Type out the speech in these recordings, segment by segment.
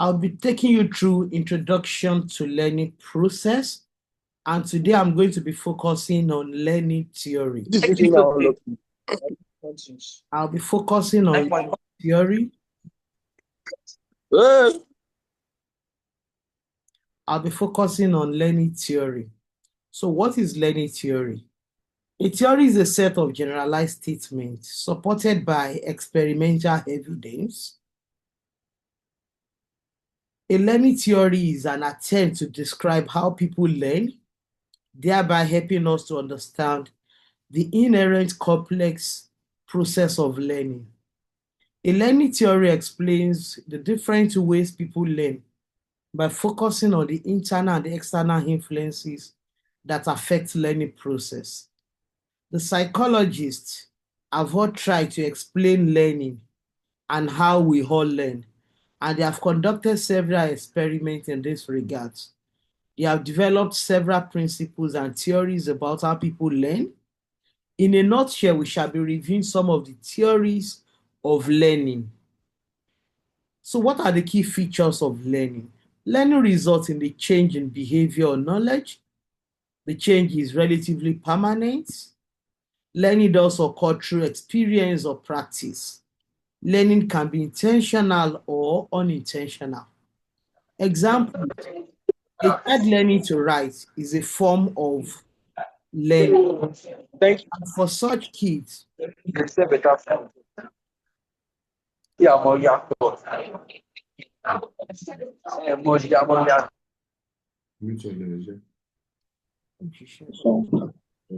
I'll be taking you through introduction to learning process, and today I'm going to be focusing on learning theory. I'll be focusing on theory. I'll be focusing on learning theory. So what is learning theory? A theory is a set of generalized statements supported by experimental evidence. A learning theory is an attempt to describe how people learn, thereby helping us to understand the inherent complex process of learning. A learning theory explains the different ways people learn by focusing on the internal and the external influences that affect learning process. The psychologists have all tried to explain learning and how we all learn, and they have conducted several experiments in this regard. They have developed several principles and theories about how people learn. In a nutshell, we shall be reviewing some of the theories of learning. So what are the key features of learning? Learning results in the change in behavior or knowledge. The change is relatively permanent. Learning does occur through experience or practice. Learning can be intentional or unintentional. Example, a child learning to write is a form of learning. Thank you. And for such kids, this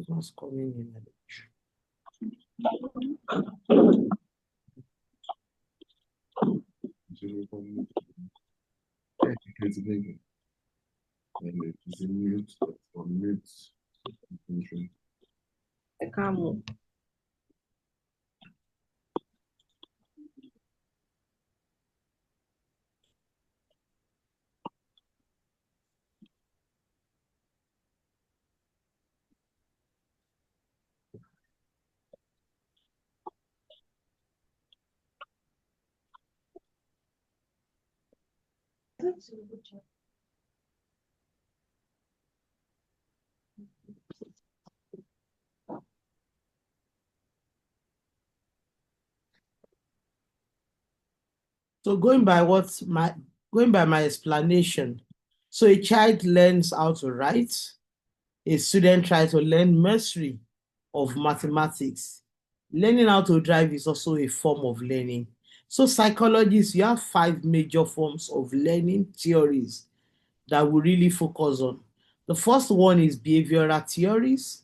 one's coming in. So going by my explanation, so a child learns how to write, a student tries to learn mastery of mathematics. Learning how to drive is also a form of learning. So psychologists, you have 5 major forms of learning theories that we really focus on. The first one is behavioral theories.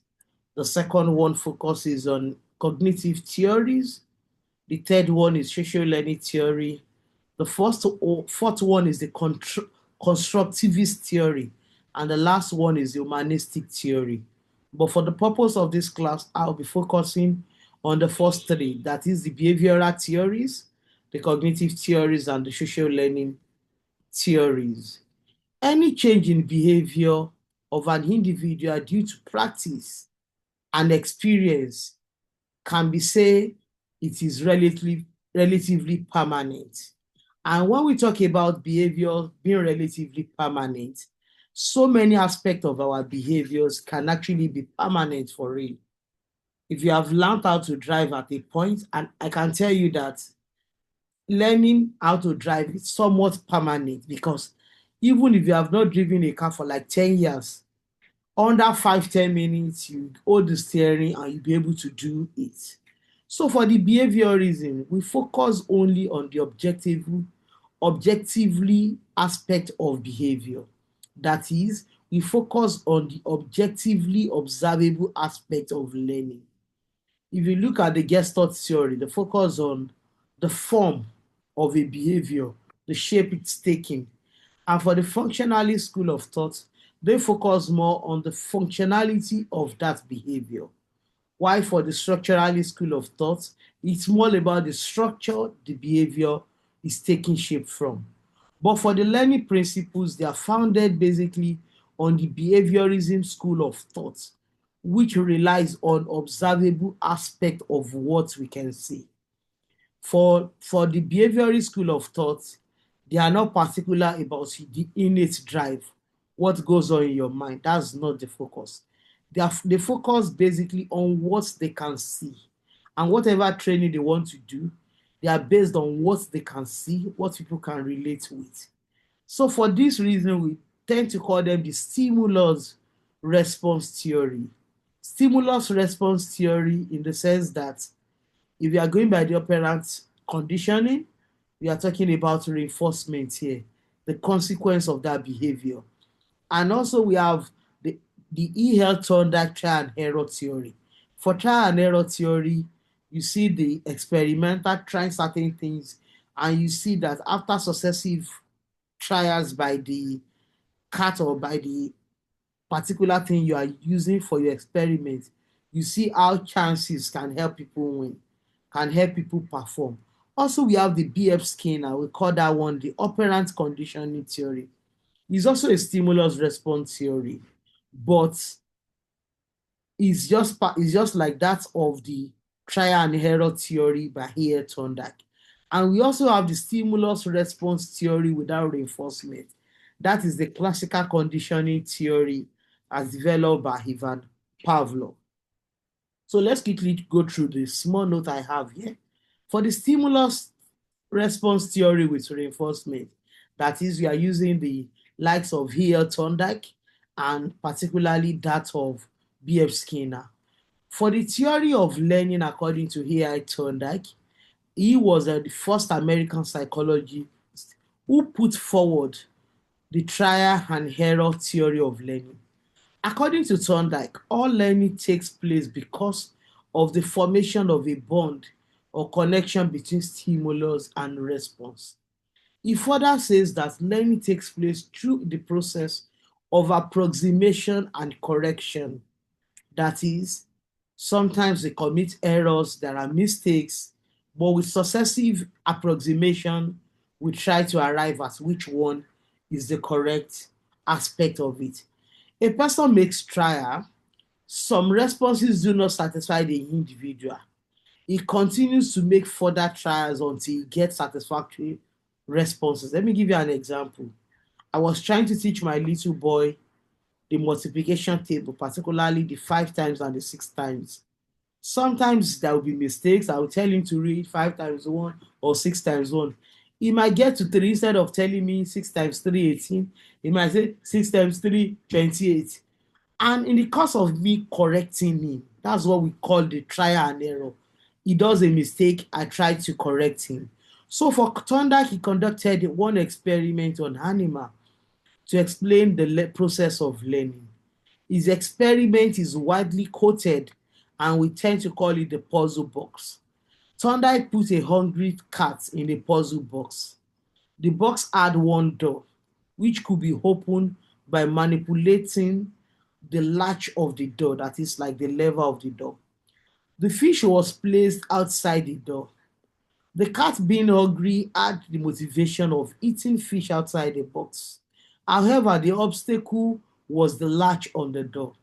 The second one focuses on cognitive theories. The third one is social learning theory. The fourth one is the constructivist theory. And the last one is the humanistic theory. But for the purpose of this class, I'll be focusing on the first 3, that is the behavioral theories, the cognitive theories, and the social learning theories. Any change in behavior of an individual due to practice and experience can be said it is relatively permanent. And when we talk about behavior being relatively permanent, so many aspects of our behaviors can actually be permanent for real. If you have learned how to drive at a point, and I can tell you that learning how to drive is somewhat permanent, because even if you have not driven a car for like 10 years, under 5-10 minutes, you hold the steering and you'll be able to do it. So for the behaviorism, we focus only on the objectively aspect of behavior. That is, we focus on the objectively observable aspect of learning. If you look at the Gestalt theory, the focus on the form of a behavior, the shape it's taking. And for the functionalist school of thought, they focus more on the functionality of that behavior. While for the structuralist school of thought, it's more about the structure the behavior is taking shape from. But for the learning principles, they are founded basically on the behaviorism school of thought, which relies on observable aspect of what we can see. For the behaviorist school of thought, They are not particular about the innate drive, what goes on in your mind. That's not the focus. They focus basically on what they can see. And whatever training they want to do, they are based on what they can see, what people can relate with. So for this reason, we tend to call them the stimulus response theory. Stimulus response theory in the sense that if you are going by the operant conditioning, we are talking about reinforcement here, the consequence of that behavior. And also we have the E.L. Thorndike trial and error theory. For trial and error theory, you see the experimenter trying certain things, and you see that after successive trials by the cat or by the particular thing you are using for your experiment, you see how chances can help people win, can help people perform. Also, we have the B.F. Skinner, we call that one the operant conditioning theory. It's also a stimulus response theory, but it's just like that of the trial and error theory by E.L. Thorndike. And we also have the stimulus response theory without reinforcement. That is the classical conditioning theory as developed by Ivan Pavlov. So let's quickly go through the small note I have here. For the stimulus response theory with reinforcement, that is, we are using the likes of E.L. Thorndike and particularly that of B.F. Skinner. For the theory of learning according to E.L. Thorndike, he was the first American psychologist who put forward the trial and error theory of learning. According to Thorndike, all learning takes place because of the formation of a bond or connection between stimulus and response. He further says that learning takes place through the process of approximation and correction. That is, sometimes we commit errors, there are mistakes, but with successive approximation, we try to arrive at which one is the correct aspect of it. A person makes trial, some responses do not satisfy the individual. He continues to make further trials until he gets satisfactory responses. Let me give you an example. I was trying to teach my little boy the multiplication table, particularly the 5 times and the 6 times. Sometimes there will be mistakes. I will tell him to read 5 times 1 or 6 times 1. He might get to 3 instead of telling me 6 times 3, 18. He might say 6 times 3, 28. And in the course of me correcting him, that's what we call the trial and error. He does a mistake, I try to correct him. So for Thorndike, he conducted one experiment on animal to explain the process of learning. His experiment is widely quoted, and we tend to call it the puzzle box. Thorndike put a hungry cat in a puzzle box. The box had one door, which could be opened by manipulating the latch of the door, that is like the lever of the door. The fish was placed outside the door. The cat, being hungry, had the motivation of eating fish outside the box. However, the obstacle was the latch on the door.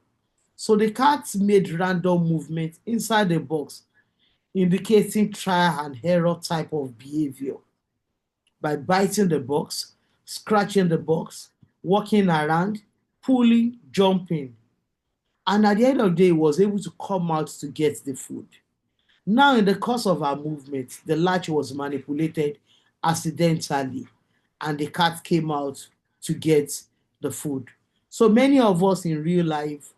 So the cat made random movements inside the box, indicating trial and error type of behavior by biting the box, scratching the box, walking around, pulling, jumping. And at the end of the day, he was able to come out to get the food. Now, in the course of our movement, the latch was manipulated accidentally, and the cat came out to get the food. So many of us in real life,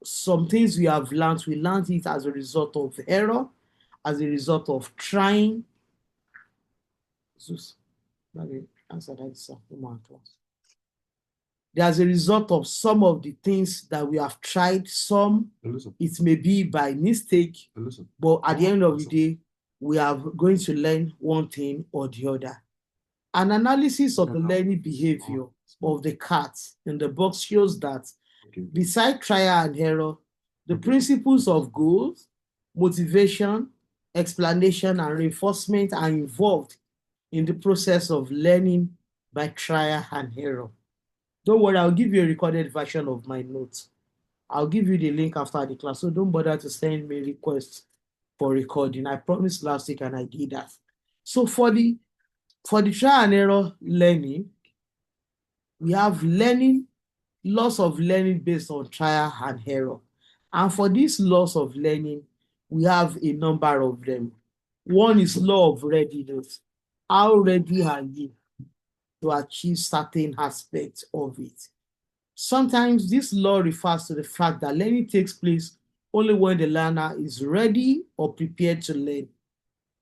some things we learned it as a result of error, as a result of trying. Zeus, let me answer that, sir. As a result of some of the things that we have tried, some it may be by mistake, but at the end of the day, we are going to learn one thing or the other. An analysis of the learning behavior of the cat in the box shows that beside trial and error, the principles of goals, motivation, explanation, and reinforcement are involved in the process of learning by trial and error. Don't worry, I'll give you a recorded version of my notes. I'll give you the link after the class, so don't bother to send me requests for recording. I promised last week and I did that. So for the For the trial and error learning, we have loss of learning based on trial and error. And for this loss of learning, we have a number of them. One is law of readiness. How ready are you to achieve certain aspects of it? Sometimes this law refers to the fact that learning takes place only when the learner is ready or prepared to learn.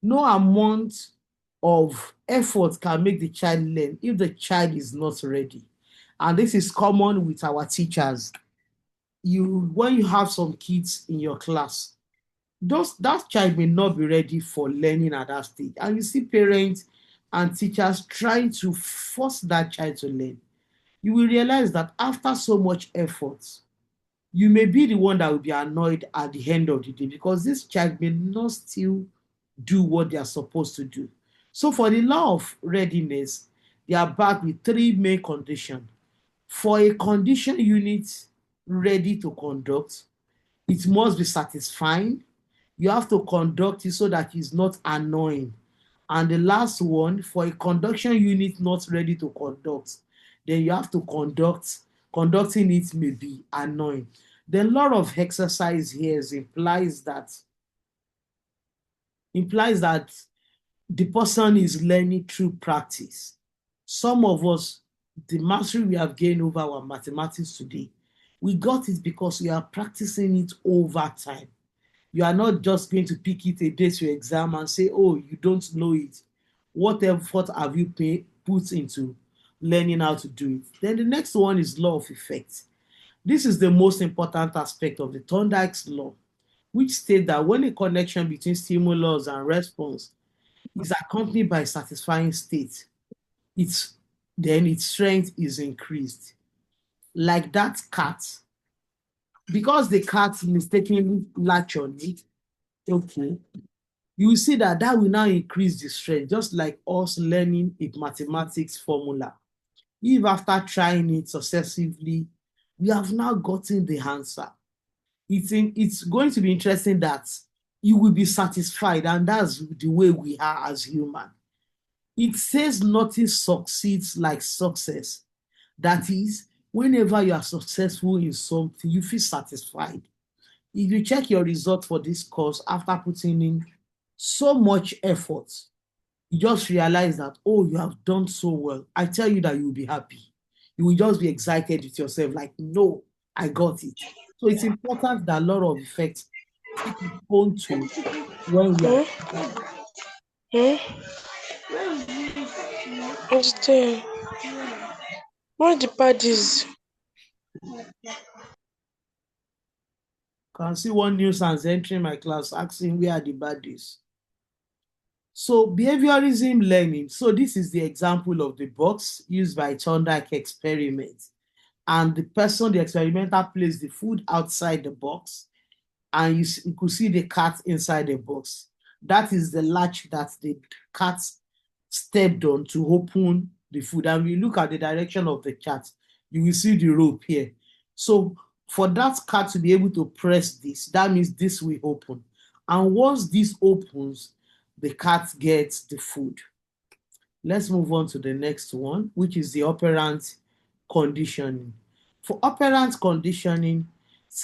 No amount of effort can make the child learn if the child is not ready. And this is common with our teachers. When you have some kids in your class, that child may not be ready for learning at that stage. And you see parents and teachers trying to force that child to learn. You will realize that after so much effort, you may be the one that will be annoyed at the end of the day because this child may not still do what they are supposed to do. So for the law of readiness, they are backed with three main conditions. For a condition unit ready to conduct, it must be satisfying. You have to conduct it so that it's not annoying. And the last one, for a conduction unit not ready to conduct, then you have to conducting it may be annoying. The law of exercise here implies that the person is learning through practice. Some of us, the mastery we have gained over our mathematics today, we got it because we are practicing it over time. You are not just going to pick it a day to exam and say, oh, you don't know it. What effort have you put into learning how to do it? Then the next one is law of effect. This is the most important aspect of the Thorndike's law, which states that when a connection between stimulus and response is accompanied by a satisfying state, then its strength is increased. Like that cat, because the cat mistakenly latch on it, okay, you will see that will now increase the strength, just like us learning a mathematics formula. If after trying it successively, we have now gotten the answer, it's going to be interesting that you will be satisfied, and that's the way we are as human. It says nothing succeeds like success. That is, whenever you are successful in something, you feel satisfied. If you check your result for this course after putting in so much effort, you just realize that, oh, you have done so well. I tell you that you will be happy. You will just be excited with yourself, like, no, I got it. So it's important that a lot of effects take its own toll when we are. Hmm? Understand? What the parties? Can see one nuisance entering my class asking where are the baddies. So behaviorism learning. So this is the example of the box used by Thorndike experiment. And the experimenter placed the food outside the box, and you could see the cat inside the box. That is the latch that the cat stepped on to open the food. And we look at the direction of the cat, you will see the rope here. So for that cat to be able to press this, that means this will open. And once this opens, the cat gets the food. Let's move on to the next one, which is the operant conditioning. For operant conditioning,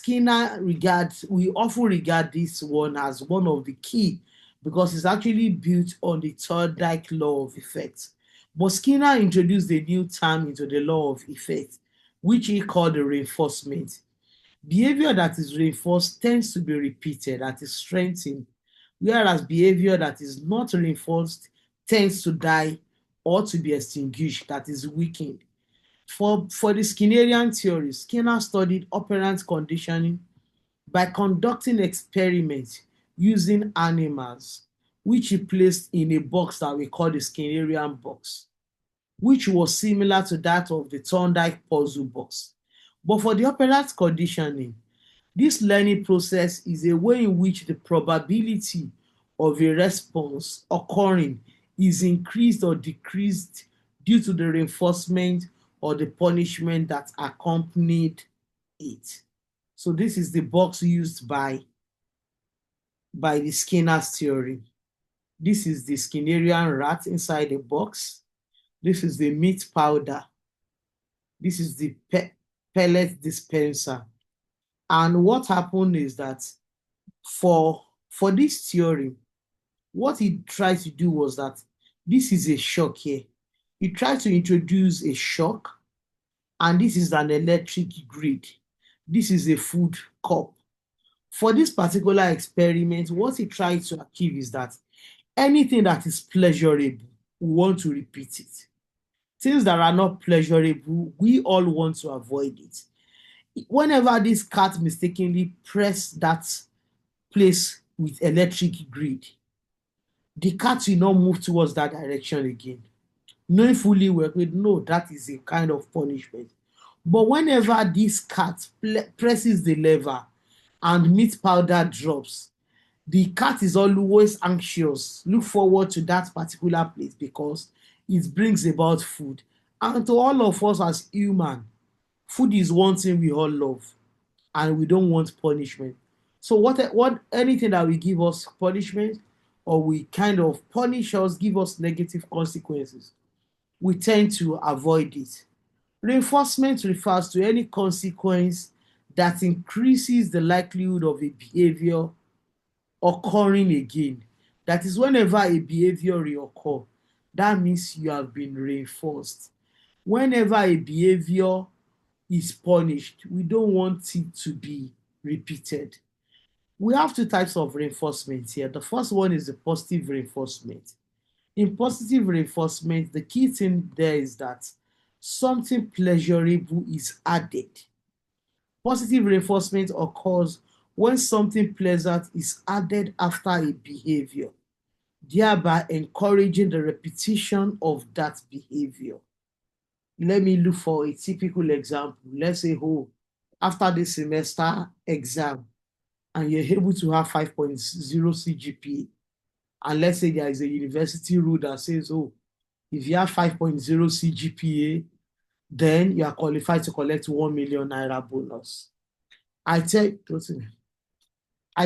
we often regard this one as one of the key because it's actually built on the Thorndike law of effect. But Skinner introduced a new term into the law of effect, which he called the reinforcement. Behavior that is reinforced tends to be repeated, that is strengthened, whereas behavior that is not reinforced tends to die or to be extinguished, that is weakened. For the Skinnerian theory, Skinner studied operant conditioning by conducting experiments using animals, which he placed in a box that we call the Skinnerian box, which was similar to that of the Thorndike puzzle box. But for the operant conditioning, this learning process is a way in which the probability of a response occurring is increased or decreased due to the reinforcement or the punishment that accompanied it. So this is the box used by the Skinner's theory. This is the Skinnerian rat inside the box. This is the meat powder. This is the pellet dispenser. And what happened is that for this theory, what he tried to do was that this is a shock here. He tried to introduce a shock, and this is an electric grid. This is a food cup. For this particular experiment, what he tried to achieve is that anything that is pleasurable, we want to repeat it. Things that are not pleasurable, we all want to avoid it. Whenever this cat mistakenly press that place with electric grid, the cat will not move towards that direction again. Knowing fully well, we know that is a kind of punishment. But whenever this cat presses the lever and meat powder drops, the cat is always anxious, look forward to that particular place because it brings about food. And to all of us as human, food is one thing we all love, and we don't want punishment. So what anything that will give us punishment or we kind of punish us, give us negative consequences, we tend to avoid it. Reinforcement refers to any consequence that increases the likelihood of a behavior occurring again. That is, whenever a behavior reoccur, that means you have been reinforced. Whenever a behavior is punished, we don't want it to be repeated. We have two types of reinforcement here. The first one is the positive reinforcement. In positive reinforcement, the key thing there is that something pleasurable is added. Positive reinforcement occurs when something pleasant is added after a behavior, thereby encouraging the repetition of that behavior. Let me look for a typical example. Let's say, after the semester exam, and you're able to have 5.0 CGPA, and let's say there is a university rule that says, if you have 5.0 CGPA, then you are qualified to collect 1 million naira bonus. I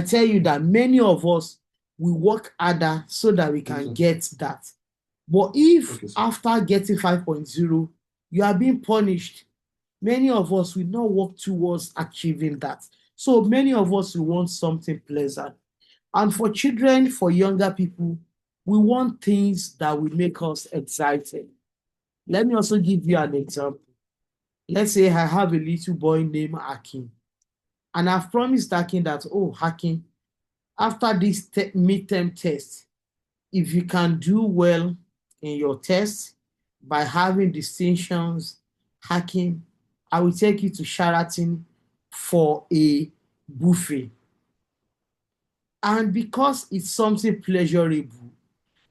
tell you that many of us will work harder so that we can get that. But if after getting 5.0, you are being punished, many of us will not work towards achieving that. So many of us will want something pleasant. And for children, for younger people, we want things that will make us excited. Let me also give you an example. Let's say I have a little boy named Hakim. And I've promised Hakim that, Hakim, after this midterm test, if you can do well in your test by having distinctions, Hakim, I will take you to Sheraton for a buffet. And because it's something pleasurable,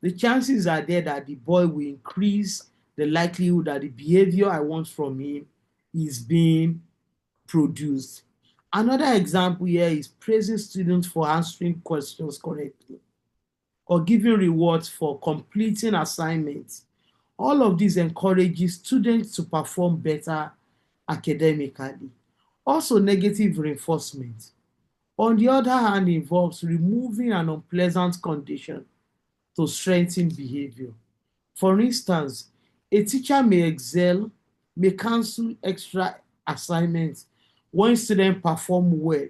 the chances are there that the boy will increase the likelihood that the behavior I want from him is being produced. Another example here is praising students for answering questions correctly or giving rewards for completing assignments. All of this encourages students to perform better academically. Also, negative reinforcement, on the other hand, involves removing an unpleasant condition to strengthen behavior. For instance, a teacher may cancel extra assignments when students perform well,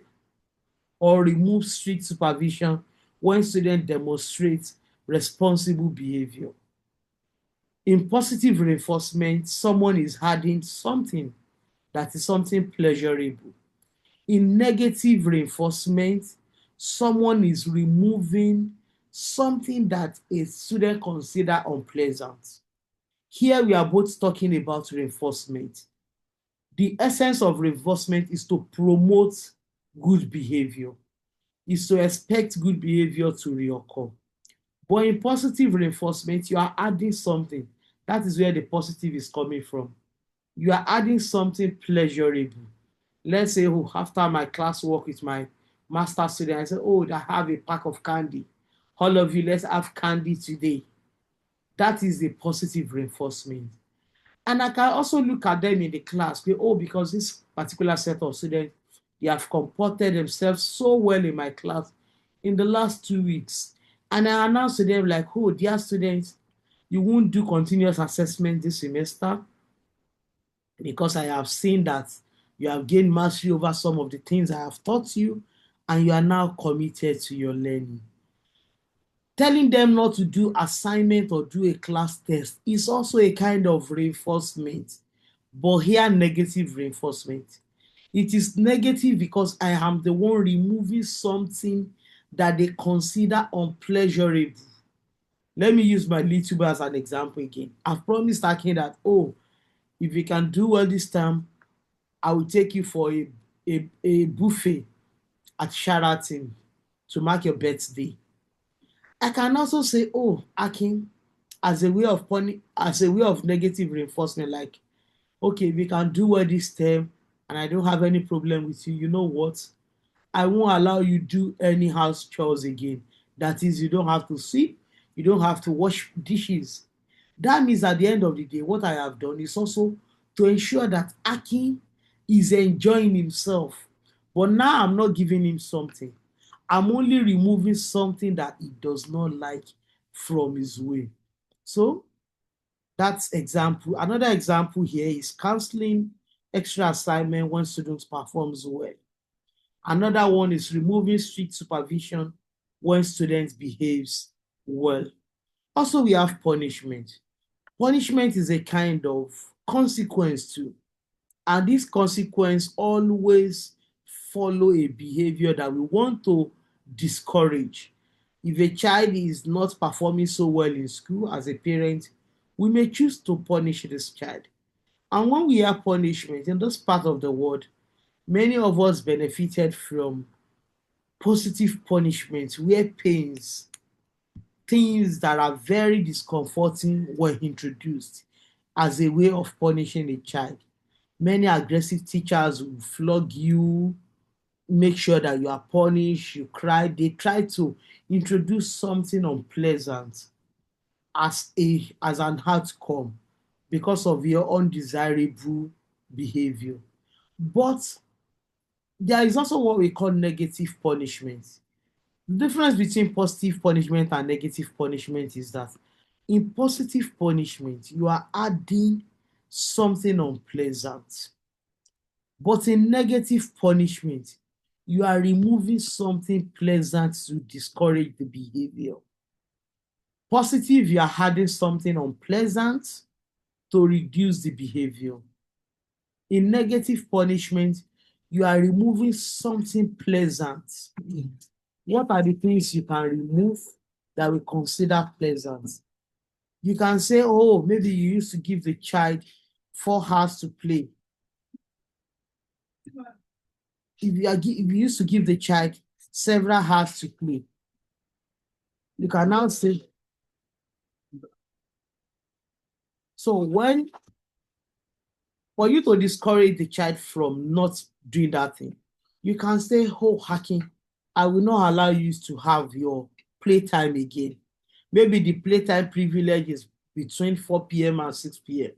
or remove strict supervision when students demonstrate responsible behavior. In positive reinforcement, someone is adding something that is something pleasurable. In negative reinforcement, someone is removing something that a student consider unpleasant. Here we are both talking about reinforcement. The essence of reinforcement is to promote good behavior, is to expect good behavior to reoccur. But in positive reinforcement, you are adding something. That is where the positive is coming from. You are adding something pleasurable. Let's say, after my class work with my master student, I said, I have a pack of candy. All of you, let's have candy today. That is the positive reinforcement. And I can also look at them in the class, because this particular set of students, they have comported themselves so well in my class in the last 2 weeks. And I announced to them like, oh, dear students, you won't do continuous assessment this semester because I have seen that you have gained mastery over some of the things I have taught you, and you are now committed to your learning. Telling them not to do assignment or do a class test is also a kind of reinforcement, but here negative reinforcement. It is negative because I am the one removing something that they consider unpleasurable. Let me use my little boy as an example again. I've promised Akin that, oh, if you can do well this time, I will take you for a buffet at Sheraton to mark your birthday. I can also say, oh, Akin, as a way of negative reinforcement, like, okay, if you can do well this term and I don't have any problem with you, you know what? I won't allow you do any house chores again. That is, you don't have to sweep, you don't have to wash dishes. That means at the end of the day, what I have done is also to ensure that Akin is enjoying himself. But now I'm not giving him something. I'm only removing something that he does not like from his way. So that's example. Another example here is canceling extra assignment when students performs well. Another one is removing strict supervision when students behaves well. Also, we have punishment. Punishment is a kind of consequence too. And this consequence always follow a behavior that we want to discourage. If a child is not performing so well in school as a parent, we may choose to punish this child. And when we have punishment in this part of the world, many of us benefited from positive punishment where pains, things that are very discomforting, were introduced as a way of punishing a child. Many aggressive teachers will flog you, make sure that you are punished, you cry. They try to introduce something unpleasant as an outcome because of your undesirable behavior. But there is also what we call negative punishment. The difference between positive punishment and negative punishment is that in positive punishment, you are adding something unpleasant. But in negative punishment, you are removing something pleasant to discourage the behavior. Positive, you are adding something unpleasant to reduce the behavior. In negative punishment, you are removing something pleasant. What are the things you can remove that we consider pleasant? You can say, oh, maybe you used to give the child 4 hours to play. If you used to give the child several hours to play, you can now say, so when for you to discourage the child from not doing that thing, you can say, oh, Hacking, I will not allow you to have your playtime again. Maybe the playtime privilege is between 4 p.m. and 6 p.m.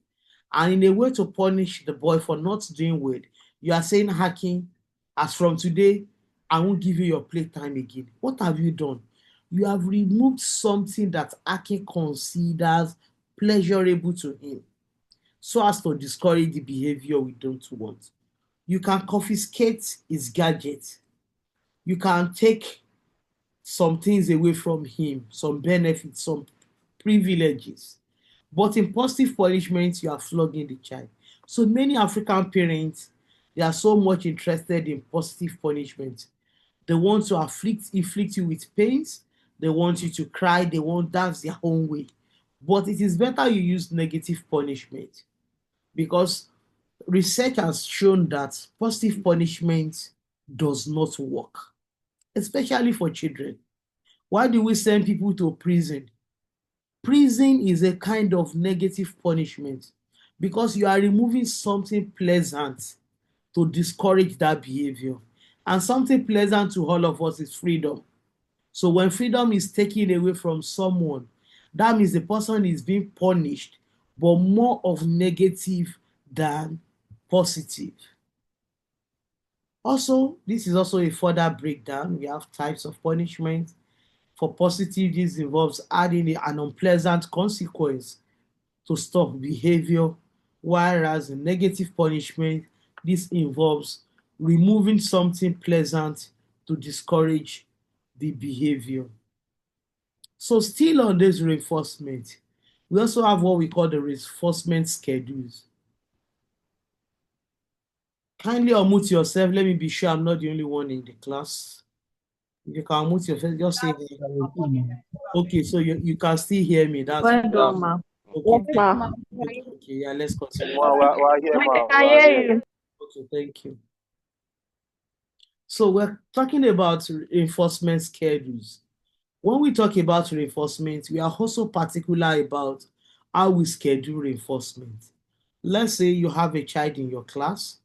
And in a way to punish the boy for not doing well, you are saying, Hacking, as from today, I won't give you your playtime again. What have you done? You have removed something that Hacking considers pleasurable to him so as to discourage the behavior we don't want. You can confiscate his gadget. You can take some things away from him, some benefits, some privileges. But in positive punishment, you are flogging the child. So many African parents, they are so much interested in positive punishment. They want to inflict you with pains. They want you to cry. They want that's their own way. But it is better you use negative punishment because research has shown that positive punishment does not work, especially for children. Why do we send people to prison? Prison is a kind of negative punishment because you are removing something pleasant to discourage that behavior. And something pleasant to all of us is freedom. So when freedom is taken away from someone, that means the person is being punished, but more of negative than positive. Also, this is also a further breakdown. We have types of punishment. For positive, this involves adding an unpleasant consequence to stop behavior, whereas in negative punishment, this involves removing something pleasant to discourage the behavior. So still on this reinforcement, we also have what we call the reinforcement schedules. Kindly unmute yourself. Let me be sure I'm not the only one in the class. If you can unmute yourself, just say okay, so you can still hear me. That's Well done, ma. okay. Yes, ma. Okay, yeah, let's continue. We're here, We ma. can We're hear here. you. Okay, thank you. So we're talking about reinforcement schedules. When we talk about reinforcement, we are also particular about how we schedule reinforcement. Let's say you have a child in your class,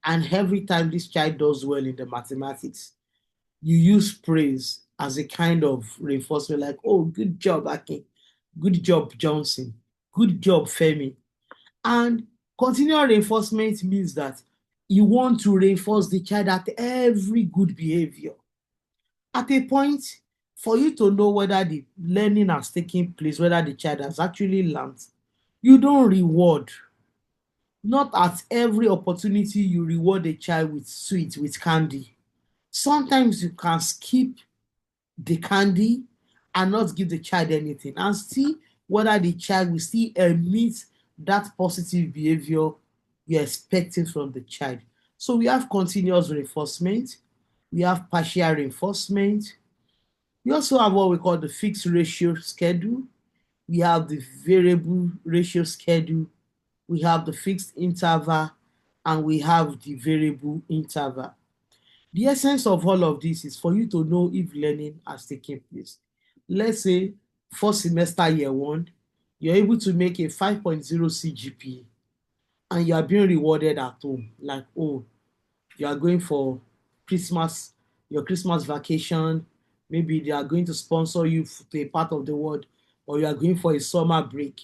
and every time this child does well in the mathematics, you use praise as a kind of reinforcement, like, oh, good job, Akin. Good job, Johnson. Good job, Femi. And continual reinforcement means that you want to reinforce the child at every good behavior. At a point, for you to know whether the learning has taken place, whether the child has actually learned, you don't reward. Not at every opportunity you reward a child with sweet, with candy. Sometimes you can skip the candy and not give the child anything and see whether the child will still emit that positive behavior you're expecting from the child. So we have continuous reinforcement, we have partial reinforcement, we also have what we call the fixed ratio schedule, we have the variable ratio schedule, we have the fixed interval, and we have the variable interval. The essence of all of this is for you to know if learning has taken place. Let's say first semester year one, you're able to make a 5.0 CGPA and you are being rewarded at home. Like, oh, you are going for Christmas, your Christmas vacation. Maybe they are going to sponsor you to a part of the world, or you are going for a summer break.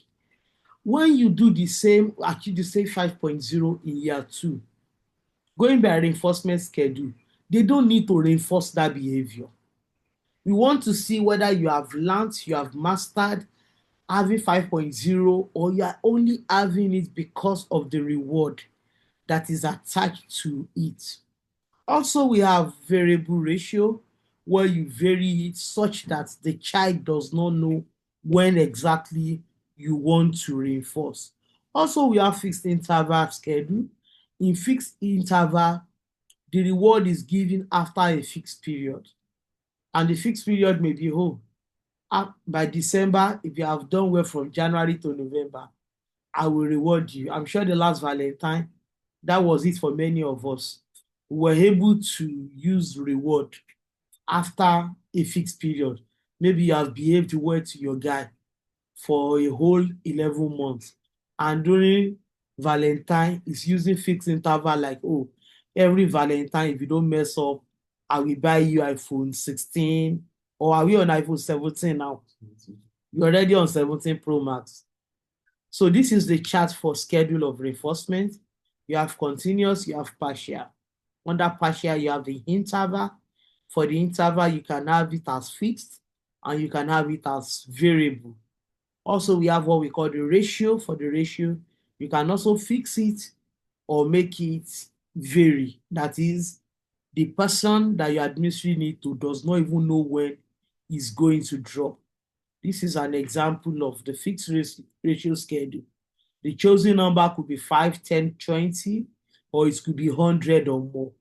When you do the same, achieve the same 5.0 in year two, going by reinforcement schedule, they don't need to reinforce that behavior. We want to see whether you have learned, you have mastered having 5.0, or you are only having it because of the reward that is attached to it. Also, we have variable ratio where you vary it such that the child does not know when exactly you want to reinforce. Also, we have fixed interval schedule. In fixed interval, the reward is given after a fixed period. And the fixed period may be, oh, by December, if you have done well from January to November, I will reward you. I'm sure the last Valentine, that was it for many of us. We were able to use reward after a fixed period. Maybe you have behaved well to your guy for a whole 11 months. And during Valentine, it's using fixed interval like, oh, every Valentine, if you don't mess up, I will buy you iPhone 16. Or are we on iPhone 17 now? You're already on 17 Pro Max. So this is the chart for schedule of reinforcement. You have continuous, you have partial. Under partial, you have the interval. For the interval, you can have it as fixed and you can have it as variable. Also, we have what we call the ratio. For the ratio, you can also fix it or make it vary. That is, the person that you're administering it to does not even know when it's going to drop. This is an example of the fixed ratio schedule. The chosen number could be 5, 10, 20, or it could be 100 or more.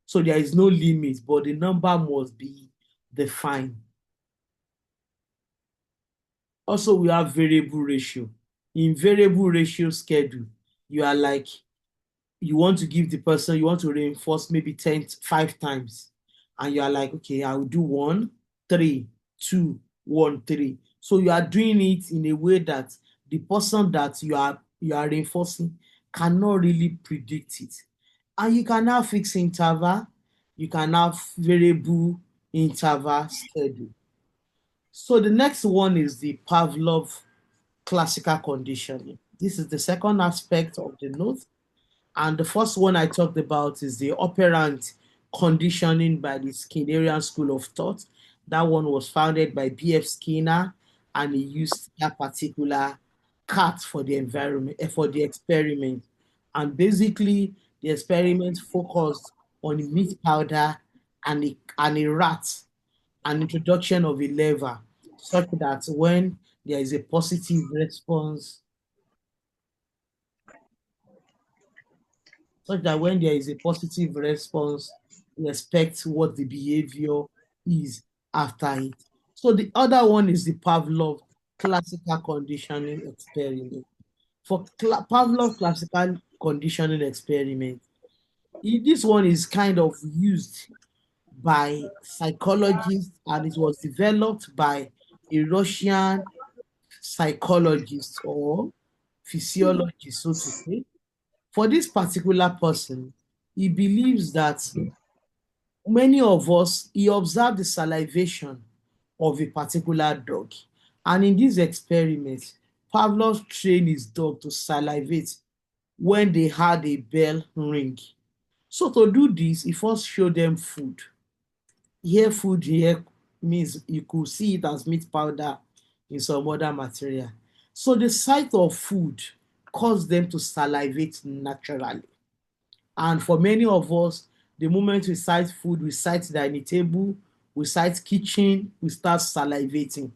So there is no limit, but the number must be defined. Also, we have variable ratio. In variable ratio schedule, you are like, you want to give the person, you want to reinforce maybe 5 times. And you are like, okay, I will do 1, 3, 2, 1, 3. So you are doing it in a way that the person that you are reinforcing cannot really predict it. And you can have fixed interval, you can have variable interval schedule. So the next one is the Pavlov classical conditioning. This is the second aspect of the note. And the first one I talked about is the operant conditioning by the Skinnerian school of thought. That one was founded by B.F. Skinner, and he used that particular cat for the environment, for the experiment. And basically, the experiment focused on a meat powder and a rat, an introduction of a lever, such that when there is a positive response, we expect what the behavior is after it. So the other one is the Pavlov classical conditioning experiment. For Pavlov classical conditioning experiment, this one is kind of used by psychologists, and it was developed by a Russian psychologist or physiologist, so to say. For this particular person, he believes that many of us, he observed the salivation of a particular dog. And in this experiment, Pavlov trained his dog to salivate when they had a bell ring. So to do this, he first showed them food. Here, food here means you could see it as meat powder in some other material. So the sight of food caused them to salivate naturally. And for many of us, the moment we sight food, we sight dining table, we sight kitchen, we start salivating.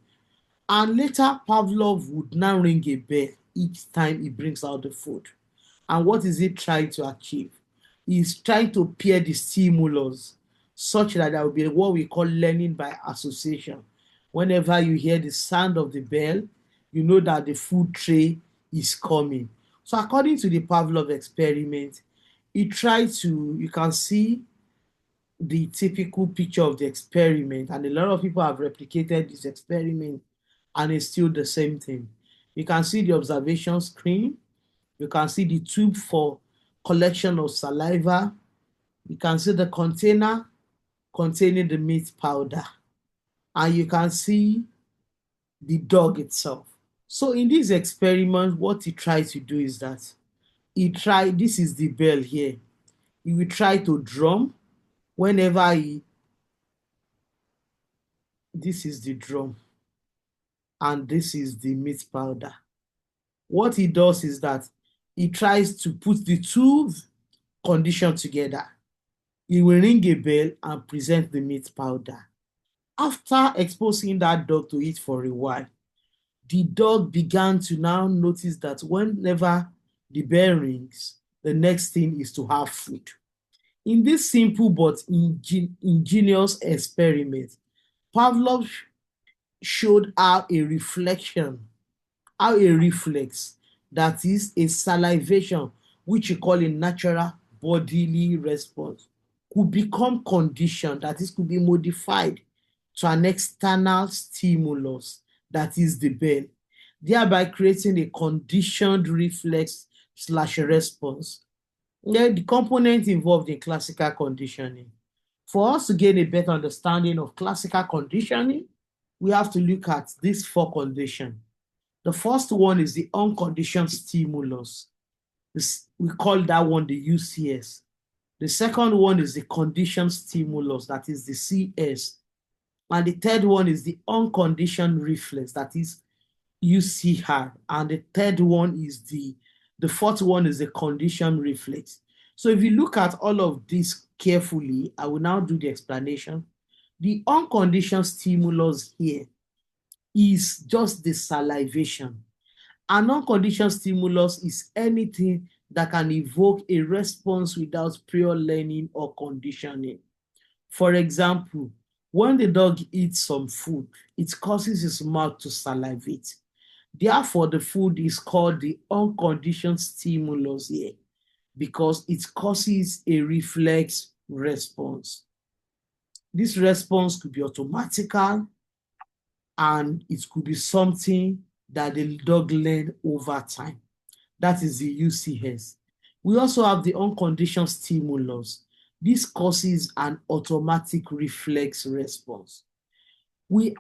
And later, Pavlov would now ring a bell each time he brings out the food. And what is he trying to achieve? He's trying to pair the stimulus such that there will be what we call learning by association. Whenever you hear the sound of the bell, you know that the food tray is coming. So according to the Pavlov experiment, he tried to, you can see the typical picture of the experiment, and a lot of people have replicated this experiment, and it's still the same thing. You can see the observation screen. You can see the tube for collection of saliva. You can see the container containing the meat powder. And you can see the dog itself. So in this experiment, what he tried to do is that this is the bell here. He will try to drum whenever this is the drum, and this is the meat powder. What he does is that he tries to put the two conditions together. He will ring a bell and present the meat powder. After exposing that dog to it for a while, the dog began to now notice that whenever the bell rings, the next thing is to have food. In this simple but ingenious experiment, Pavlov showed how a reflex, that is a salivation, which you call a natural bodily response, could become conditioned, that is, could be modified to an external stimulus, that is the bell, thereby creating a conditioned reflex/response. The components involved in classical conditioning. For us to gain a better understanding of classical conditioning, we have to look at these four conditions. The first one is the unconditioned stimulus. We call that one the UCS. The second one is the conditioned stimulus, that is the CS. And the third one is the unconditioned reflex, that is UCR. And the fourth one is the conditioned reflex. So if you look at all of this carefully, I will now do the explanation. The unconditioned stimulus here is just the salivation. An unconditioned stimulus is anything that can evoke a response without prior learning or conditioning. For example, when the dog eats some food, it causes his mouth to salivate. Therefore, the food is called the unconditioned stimulus here because it causes a reflex response. This response could be automatical, and it could be something that the dog learned over time. That is the UCS. We also have the unconditioned stimulus. This causes an automatic reflex response. We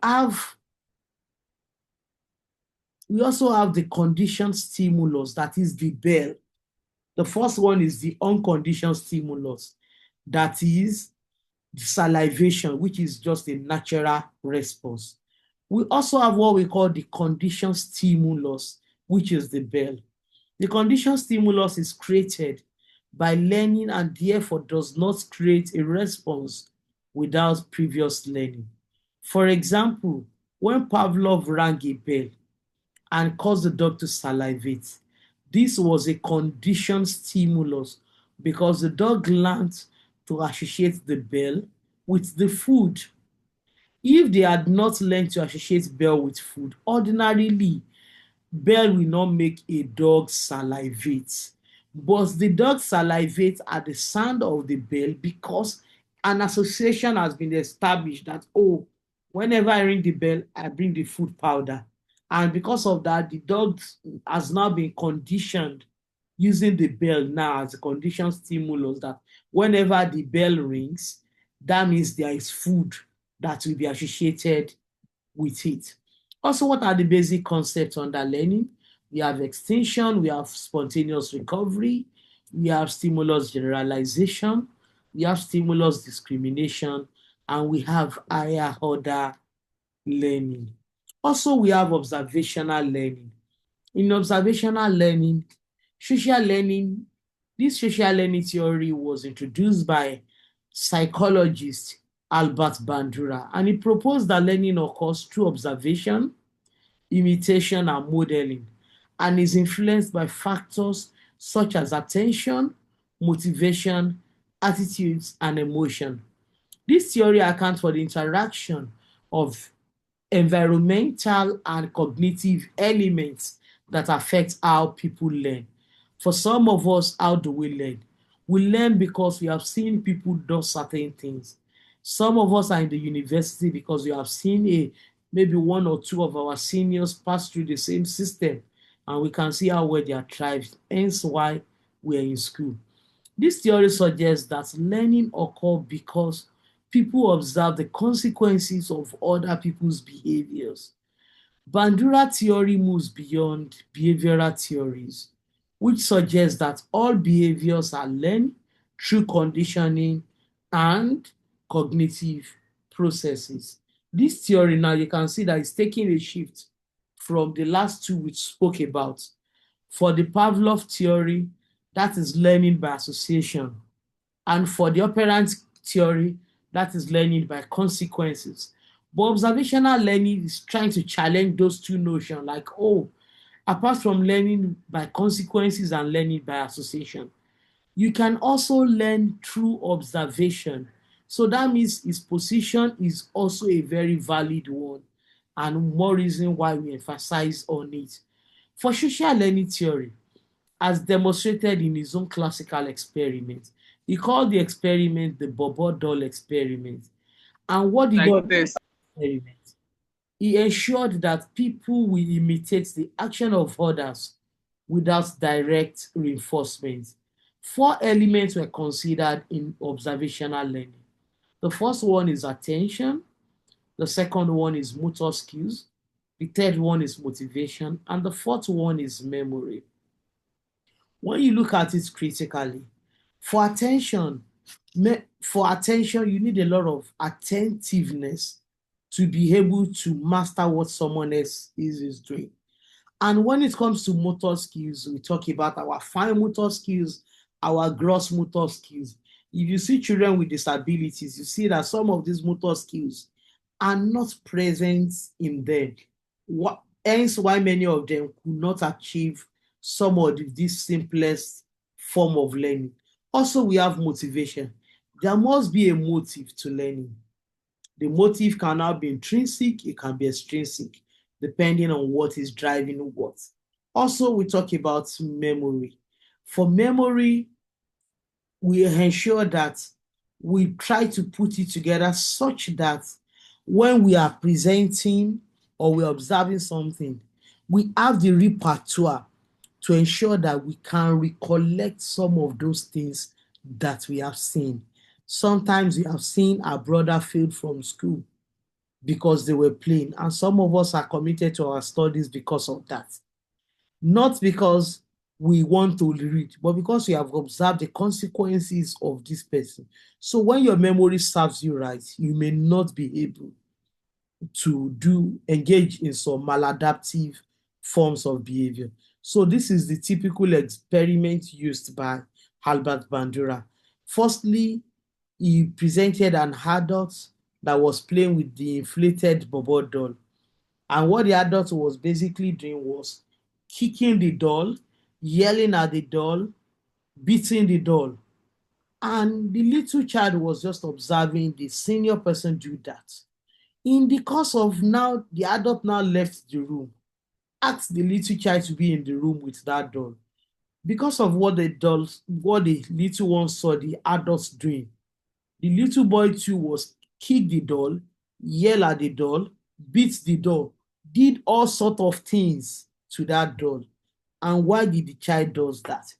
also have the conditioned stimulus, that is the bell. The first one is the unconditioned stimulus. That is, salivation, which is just a natural response. We also have what we call the conditioned stimulus, which is the bell. The conditioned stimulus is created by learning and therefore does not create a response without previous learning. For example, when Pavlov rang a bell and caused the dog to salivate, this was a conditioned stimulus because the dog learned to associate the bell with the food. If they had not learned to associate bell with food, ordinarily bell will not make a dog salivate. But the dog salivates at the sound of the bell because an association has been established that, oh, whenever I ring the bell, I bring the food powder. And because of that, the dog has now been conditioned using the bell now as a conditioned stimulus that whenever the bell rings, that means there is food that will be associated with it. Also, what are the basic concepts under learning? We have extinction, we have spontaneous recovery, we have stimulus generalization, we have stimulus discrimination, and we have higher order learning. Also, we have observational learning. In observational learning, social learning, this social learning theory was introduced by psychologist Albert Bandura, and he proposed that learning occurs through observation, imitation, and modeling, and is influenced by factors such as attention, motivation, attitudes, and emotion. This theory accounts for the interaction of environmental and cognitive elements that affect how people learn. For some of us, how do we learn? We learn because we have seen people do certain things. Some of us are in the university because we have seen maybe one or two of our seniors pass through the same system and we can see how well they are thrived, hence why we are in school. This theory suggests that learning occurs because people observe the consequences of other people's behaviors. Bandura theory moves beyond behavioral theories, which suggests that all behaviors are learned through conditioning and cognitive processes. This theory now you can see that it's taking a shift from the last two we spoke about. For the Pavlov theory, that is learning by association. And for the operant theory, that is learning by consequences. But observational learning is trying to challenge those two notions, like, oh, apart from learning by consequences and learning by association, you can also learn through observation. So that means his position is also a very valid one, and more reason why we emphasize on it. For social learning theory, as demonstrated in his own classical experiment, he called the experiment the Bobo doll experiment. And what did Like he this. experiment? He ensured that people will imitate the action of others without direct reinforcement. Four elements were considered in observational learning. The first one is attention, the second one is motor skills, the third one is motivation, and the fourth one is memory. When you look at it critically, for attention, you need a lot of attentiveness to be able to master what someone else is doing. And when it comes to motor skills, we talk about our fine motor skills, our gross motor skills. If you see children with disabilities, you see that some of these motor skills are not present in them. Hence why many of them could not achieve some of this simplest form of learning. Also, we have motivation. There must be a motive to learning. The motive can now be intrinsic, it can be extrinsic, depending on what is driving what. Also, we talk about memory. For memory, we ensure that we try to put it together such that when we are presenting or we're observing something, we have the repertoire to ensure that we can recollect some of those things that we have seen. Sometimes we have seen our brother failed from school because they were playing, and some of us are committed to our studies because of that. Not because we want to read, but because you have observed the consequences of this person. So when your memory serves you right, you may not be able to engage in some maladaptive forms of behavior. So this is the typical experiment used by Albert Bandura. Firstly, he presented an adult that was playing with the inflated Bobo doll. And what the adult was basically doing was kicking the doll, yelling at the doll, beating the doll. And the little child was just observing the senior person do that. In the course of now, the adult now left the room, asked the little child to be in the room with that doll. Because of what the little one saw the adults doing, the little boy too was kick the doll, yell at the doll, beat the doll, did all sort of things to that doll. And why did the child does that?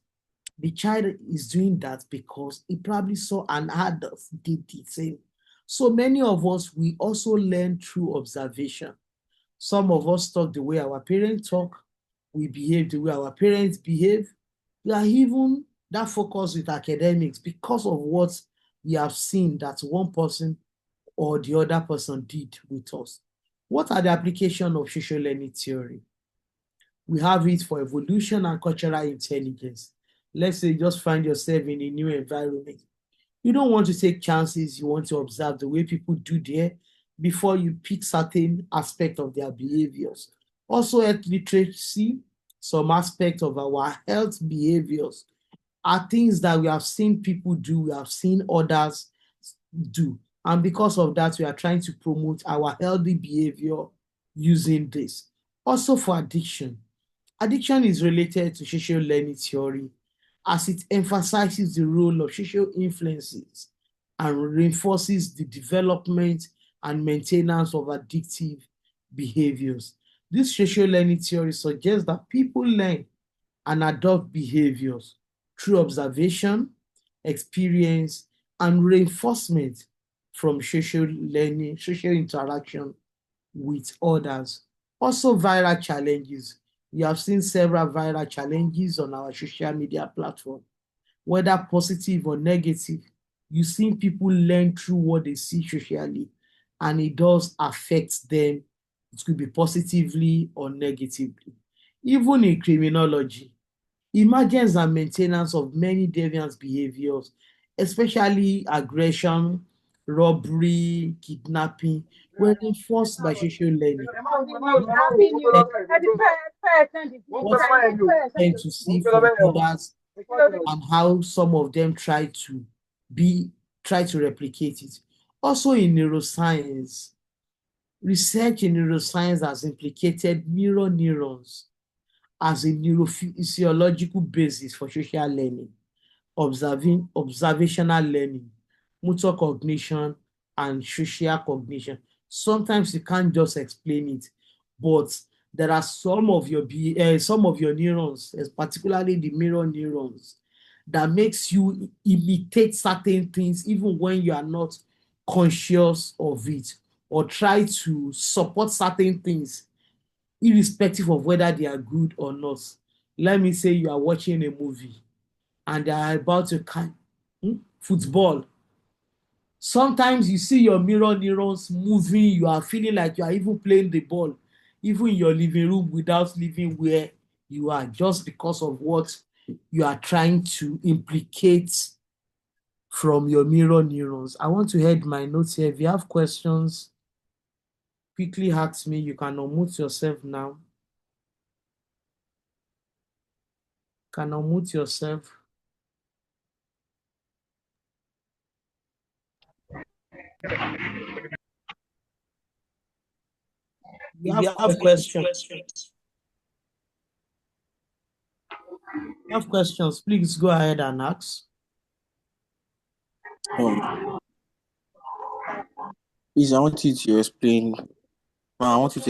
The child is doing that because he probably saw an adult did the same. So many of us, we also learn through observation. Some of us talk the way our parents talk, we behave the way our parents behave. We are even that focused with academics because of what we have seen that one person or the other person did with us. What are the applications of social learning theory? We have it for evolution and cultural intelligence. Let's say you just find yourself in a new environment. You don't want to take chances, you want to observe the way people do there before you pick certain aspect of their behaviors. Also, health literacy, some aspect of our health behaviors are things that we have seen people do, we have seen others do. And because of that, we are trying to promote our healthy behavior using this. Also for addiction. Addiction is related to social learning theory as it emphasizes the role of social influences and reinforces the development and maintenance of addictive behaviors. This social learning theory suggests that people learn and adopt behaviors through observation, experience, and reinforcement from social learning, social interaction with others. Also, viral challenges. We have seen several viral challenges on our social media platform, whether positive or negative. You've seen people learn through what they see socially, and it does affect them. It could be positively or negatively. Even in criminology, emergence and maintenance of many deviant behaviors, especially aggression, robbery, kidnapping, were enforced by social learning. What we tend to see from others and how some of them try to replicate it. Also in neuroscience, research in neuroscience has implicated mirror neurons as a neurophysiological basis for social learning, observational learning, motor cognition, and social cognition. Sometimes you can't just explain it, but there are some of your neurons, particularly the mirror neurons, that makes you imitate certain things even when you are not conscious of it, or try to support certain things irrespective of whether they are good or not. Let me say you are watching a movie and they are about to catch football. Sometimes you see your mirror neurons moving, you are feeling like you are even playing the ball, even in your living room without leaving where you are, just because of what you are trying to implicate from your mirror neurons. I want to head my notes here. If you have questions, quickly ask me. You can unmute yourself now. Can unmute yourself. You have questions. You have questions, please go ahead and ask. Please, I want you to explain. I want you to